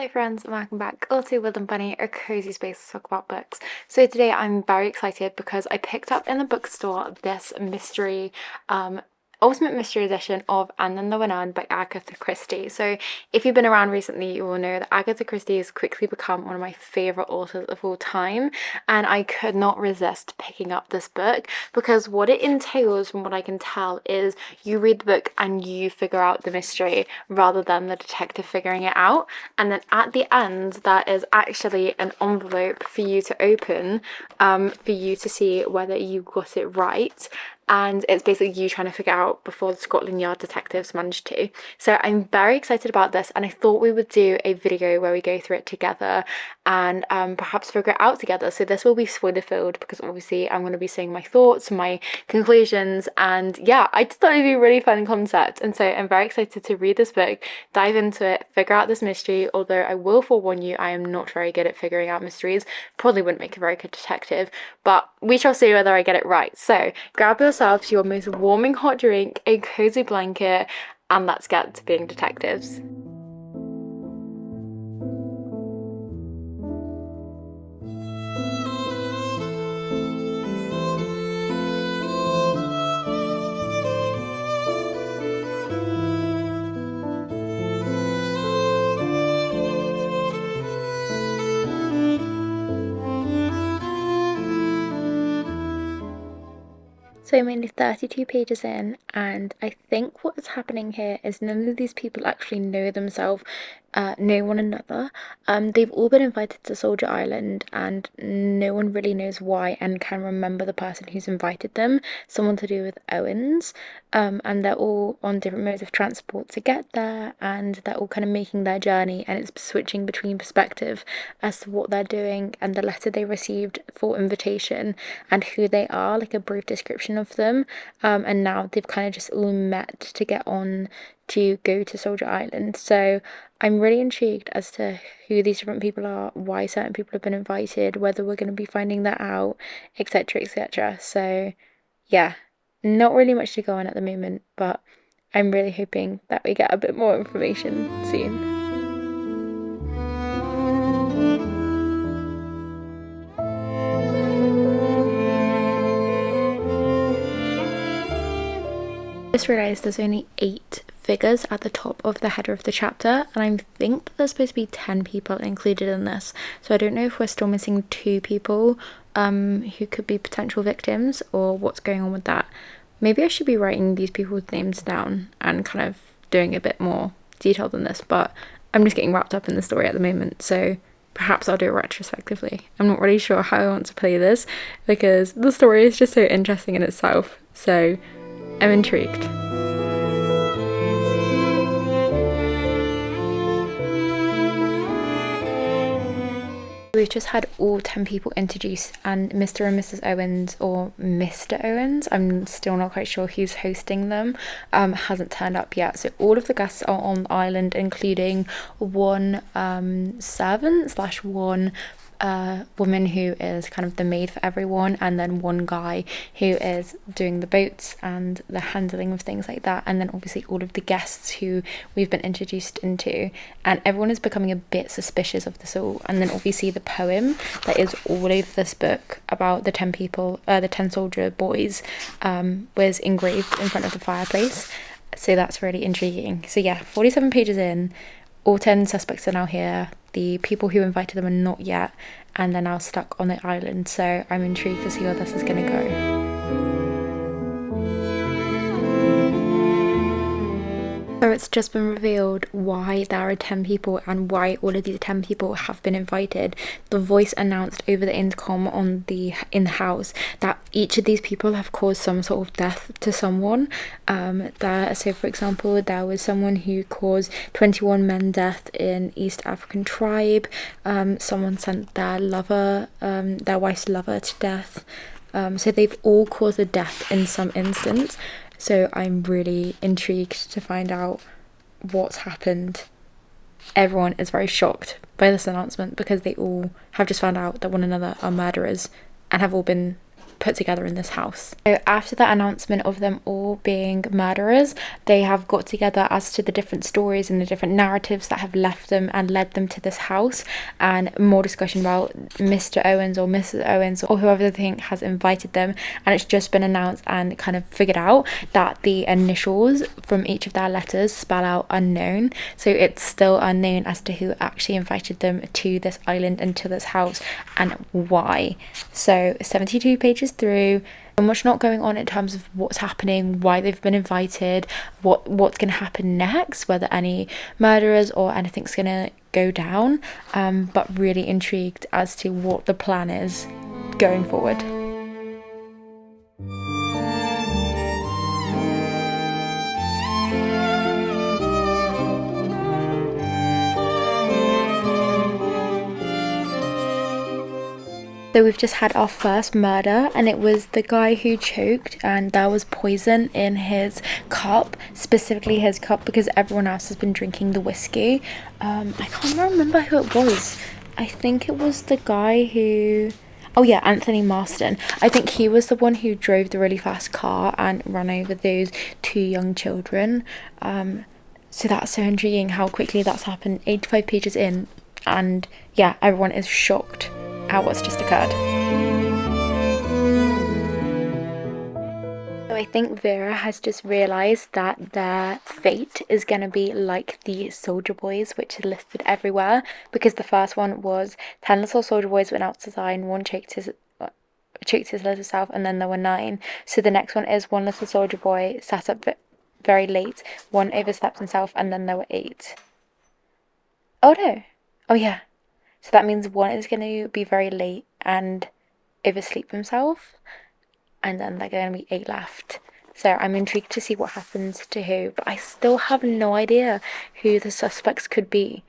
Hi friends, and welcome back to Woodland Bunny, a cozy space to talk about books. So today I'm very excited because I picked up in the bookstore this Ultimate Mystery Edition of And Then There Were None by Agatha Christie. So if you've been around recently, you will know that Agatha Christie has quickly become one of my favourite authors of all time, and I could not resist picking up this book because what it entails, from what I can tell, is you read the book and you figure out the mystery rather than the detective figuring it out. And then at the end, there is actually an envelope for you to open, for you to see whether you got it right. And it's basically you trying to figure out before the Scotland Yard detectives managed to. So I'm very excited about this, and I thought we would do a video where we go through it together and perhaps figure it out together. So this will be spoiler filled because obviously I'm going to be saying my thoughts, my conclusions, and yeah, I just thought it'd be a really fun concept. And so I'm very excited to read this book, dive into it, figure out this mystery, although I will forewarn you, I am not very good at figuring out mysteries. Probably wouldn't make a very good detective, but we shall see whether I get it right. So grab yourselves your most warming hot drink, a cozy blanket, and let's get to being detectives. So I'm only 32 pages in, and I think what's happening here is none of these people actually know themselves, know one another. They've all been invited to Soldier Island, and no one really knows why and can remember the person who's invited them. Someone to do with Owens, and they're all on different modes of transport to get there, and they're all kind of making their journey, and it's switching between perspective as to what they're doing and the letter they received for invitation and who they are, like a brief description of them. And now they've kind of just all met to get on to go to Soldier Island. So I'm really intrigued as to who these different people are, why certain people have been invited, whether we're going to be finding that out, etc., etc. So yeah, not really much to go on at the moment, but I'm really hoping that we get a bit more information soon. I just realised there's only 8 figures at the top of the header of the chapter, and I think that there's supposed to be 10 people included in this, so I don't know if we're still missing 2 people who could be potential victims or what's going on with that. Maybe I should be writing these people's names down and kind of doing a bit more detail than this, but I'm just getting wrapped up in the story at the moment, so perhaps I'll do it retrospectively. I'm not really sure how I want to play this because the story is just so interesting in itself, so I'm intrigued. We've just had all 10 people introduced, and Mr. and Mrs. Owens, or Mr. Owens, I'm still not quite sure who's hosting them, hasn't turned up yet. So all of the guests are on the island, including one servant slash one woman who is kind of the maid for everyone, and then one guy who is doing the boats and the handling of things like that, and then obviously all of the guests who we've been introduced into, and everyone is becoming a bit suspicious of this all. And then obviously the poem that is all over this book about the 10 people, the 10 soldier boys, was engraved in front of the fireplace, so that's really intriguing. So yeah, 47 pages in, all 10 suspects are now here. The people who invited them are not yet, and they're now stuck on the island, so I'm intrigued to see where this is going to go. So it's just been revealed why there are 10 people and why all of these 10 people have been invited. The voice announced over the intercom in the house that each of these people have caused some sort of death to someone. So for example, there was someone who caused 21 men death in East African tribe. Someone sent their lover, their wife's lover, to death. So they've all caused a death in some instance. So I'm really intrigued to find out what's happened. Everyone is very shocked by this announcement because they all have just found out that one another are murderers and have all been put together in this house. So after that announcement of them all being murderers, they have got together as to the different stories and the different narratives that have left them and led them to this house, and more discussion about Mr. Owens or Mrs. Owens or whoever they think has invited them. And it's just been announced and kind of figured out that the initials from each of their letters spell out unknown, so it's still unknown as to who actually invited them to this island and to this house and why. So 72 pages through, and much not going on in terms of what's happening, why they've been invited, what's going to happen next, whether any murderers or anything's going to go down, but really intrigued as to what the plan is going forward. So we've just had our first murder, and it was the guy who choked, and there was poison in his cup, specifically his cup, because everyone else has been drinking the whiskey. I can't remember who it was. I think it was the guy who... Oh yeah, Anthony Marston. I think he was the one who drove the really fast car and ran over those 2 young children. So that's so intriguing how quickly that's happened. 85 pages in, and yeah, everyone is shocked at what's just occurred. So I think Vera has just realised that their fate is going to be like the soldier boys, which are listed everywhere, because the first one was 10 little soldier boys went out to die and one choked his little self, and then there were 9. So the next one is 1 little soldier boy sat up very late, 1 overslept himself, and then there were 8. Oh no. Oh yeah. So that means 1 is going to be very late and oversleep himself, and then there are going to be 8 left. So I'm intrigued to see what happens to who, but I still have no idea who the suspects could be,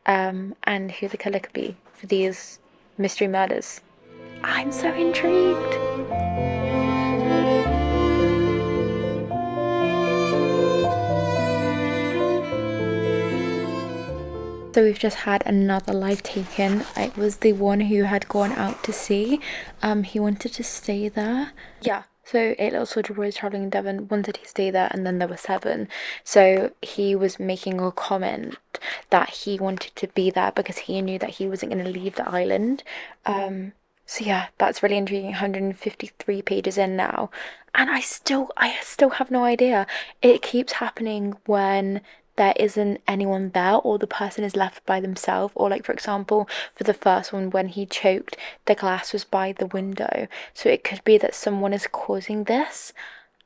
and who the killer could be for these mystery murders. I'm so intrigued. So we've just had another live taken. It was the one who had gone out to sea. He wanted to stay there. Yeah, so 8 little soldier boys travelling in Devon wanted to stay there, and then there were 7. So he was making a comment that he wanted to be there because he knew that he wasn't going to leave the island. So yeah, that's really intriguing. 153 pages in now, and I still have no idea. It keeps happening when there isn't anyone there, or the person is left by themselves, or like for example for the first one, when he choked, the glass was by the window, so it could be that someone is causing this,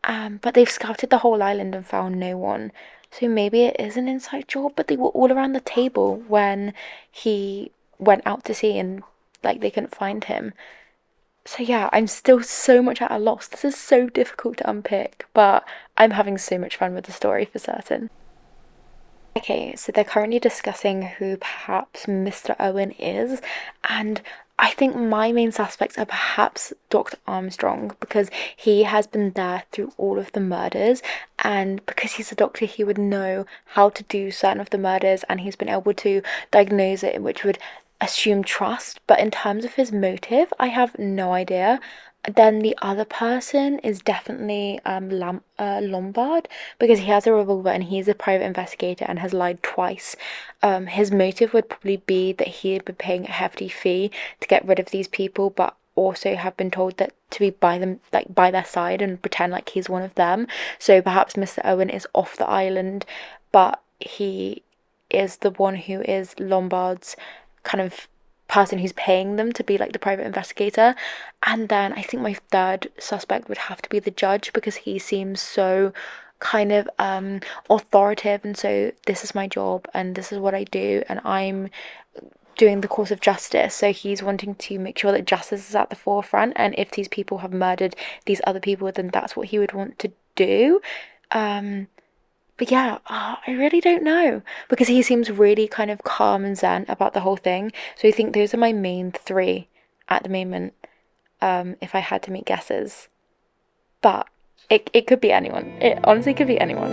but they've scouted the whole island and found no one, so maybe it is an inside job. But they were all around the table when he went out to sea, and like they couldn't find him. So yeah, I'm still so much at a loss. This is so difficult to unpick, but I'm having so much fun with the story for certain. Okay, so they're currently discussing who perhaps Mr. Owen is, and I think my main suspects are perhaps Dr. Armstrong, because he has been there through all of the murders, and because he's a doctor, he would know how to do certain of the murders, and he's been able to diagnose it, which would assume trust. But in terms of his motive, I have no idea. Then the other person is definitely Lombard, because he has a revolver and he's a private investigator and has lied twice. His motive would probably be that he had been paying a hefty fee to get rid of these people, but also have been told that to be by them, like by their side, and pretend like he's one of them. So perhaps Mr. Owen is off the island, but he is the one who is Lombard's kind of person who's paying them to be like the private investigator. And then I think my third suspect would have to be the judge, because he seems so kind of authoritative, and so this is my job and this is what I do and I'm doing the course of justice. So he's wanting to make sure that justice is at the forefront, and if these people have murdered these other people, then that's what he would want to do. But yeah, I really don't know, because he seems really kind of calm and zen about the whole thing. So I think those are my main 3 at the moment, if I had to make guesses. But it could be anyone. It honestly could be anyone.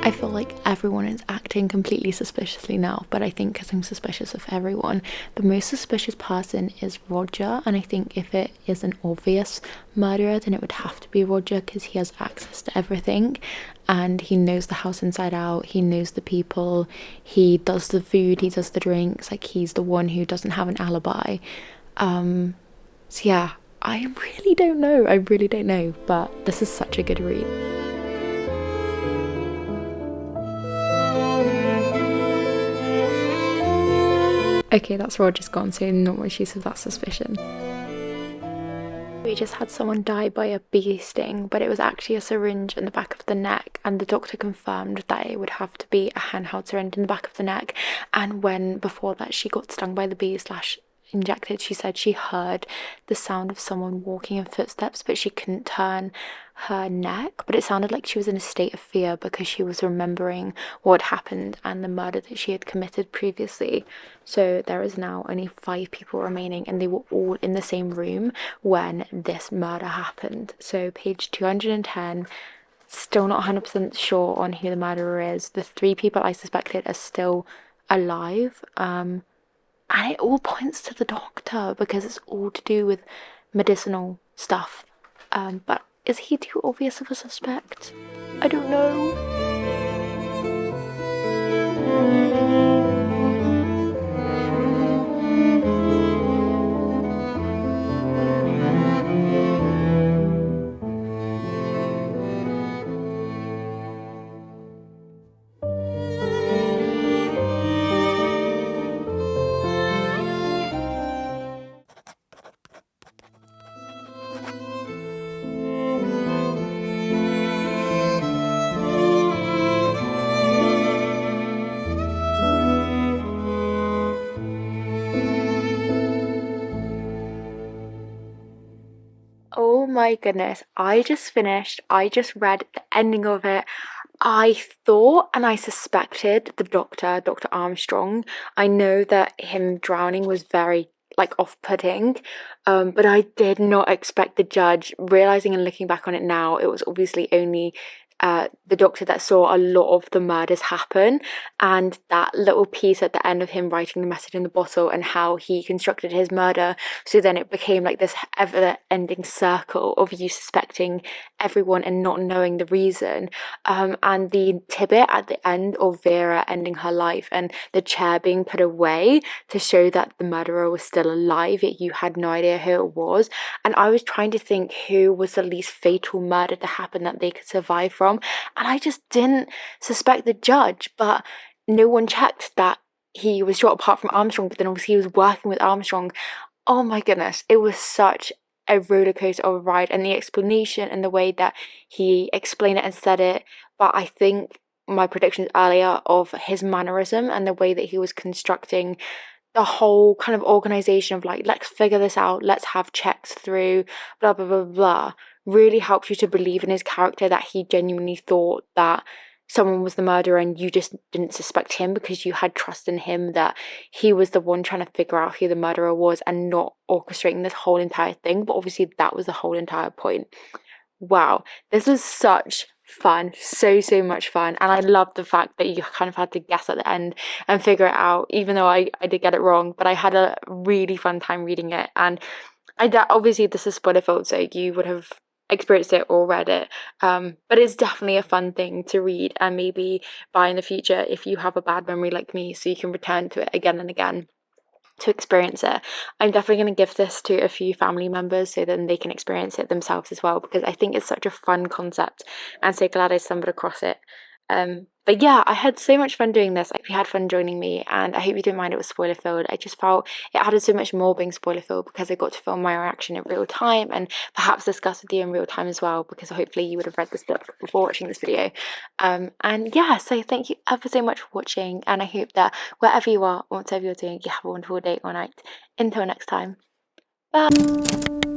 I feel like everyone is acting completely suspiciously now, but I think because I'm suspicious of everyone, the most suspicious person is Roger. And I think if it is an obvious murderer, then it would have to be Roger, because he has access to everything and he knows the house inside out, he knows the people, he does the food, he does the drinks, like he's the one who doesn't have an alibi. So yeah, I really don't know, but this is such a good read. Okay, that's Roger's gone, so not much use of that suspicion. We just had someone die by a bee sting, but it was actually a syringe in the back of the neck, and the doctor confirmed that it would have to be a handheld syringe in the back of the neck. And when before that she got stung by the bee slash injected, she said she heard the sound of someone walking in footsteps, but she couldn't turn her neck. But it sounded like she was in a state of fear because she was remembering what happened and the murder that she had committed previously. So there is now only 5 people remaining, and they were all in the same room when this murder happened. So page 210, still not 100% sure on who the murderer is. The 3 people I suspected are still alive. And it all points to the doctor because it's all to do with medicinal stuff. But is he too obvious of a suspect? I don't know. Oh my goodness, I just read the ending of it. I thought and I suspected the doctor, Dr. Armstrong. I know that him drowning was very off-putting, but I did not expect the judge. Realizing and looking back on it now, it was obviously only the doctor that saw a lot of the murders happen, and that little piece at the end of him writing the message in the bottle and how he constructed his murder, so then it became like this ever-ending circle of you suspecting everyone and not knowing the reason, and the tidbit at the end of Vera ending her life and the chair being put away to show that the murderer was still alive, yet you had no idea who it was. And I was trying to think who was the least fatal murder to happen that they could survive from, and I just didn't suspect the judge, but no one checked that he was shot apart from Armstrong, but then obviously he was working with Armstrong. Oh my goodness, it was such a roller coaster of a ride, and the explanation and the way that he explained it and said it. But I think my predictions earlier of his mannerism and the way that he was constructing the whole kind of organization of let's figure this out, let's have checks through, blah blah blah blah, really helped you to believe in his character, that he genuinely thought that someone was the murderer and you just didn't suspect him because you had trust in him that he was the one trying to figure out who the murderer was and not orchestrating this whole entire thing. But obviously that was the whole entire point. Wow, this was such fun, so much fun, and I love the fact that you kind of had to guess at the end and figure it out, even though I did get it wrong. But I had a really fun time reading it, and obviously this is spoiler filled, so you would have experienced it or read it, but it's definitely a fun thing to read and maybe buy in the future if you have a bad memory like me, so you can return to it again and again to experience it. I'm definitely going to give this to a few family members so then they can experience it themselves as well, because I think it's such a fun concept and so glad I stumbled across it. But yeah, I had so much fun doing this. I hope you had fun joining me, and I hope you didn't mind it was spoiler filled. I just felt it added so much more being spoiler filled because I got to film my reaction in real time and perhaps discuss with you in real time as well, because hopefully you would have read this book before watching this video. And yeah, so thank you ever so much for watching, and I hope that wherever you are or whatever you're doing, you have a wonderful day or night. Until next time, bye.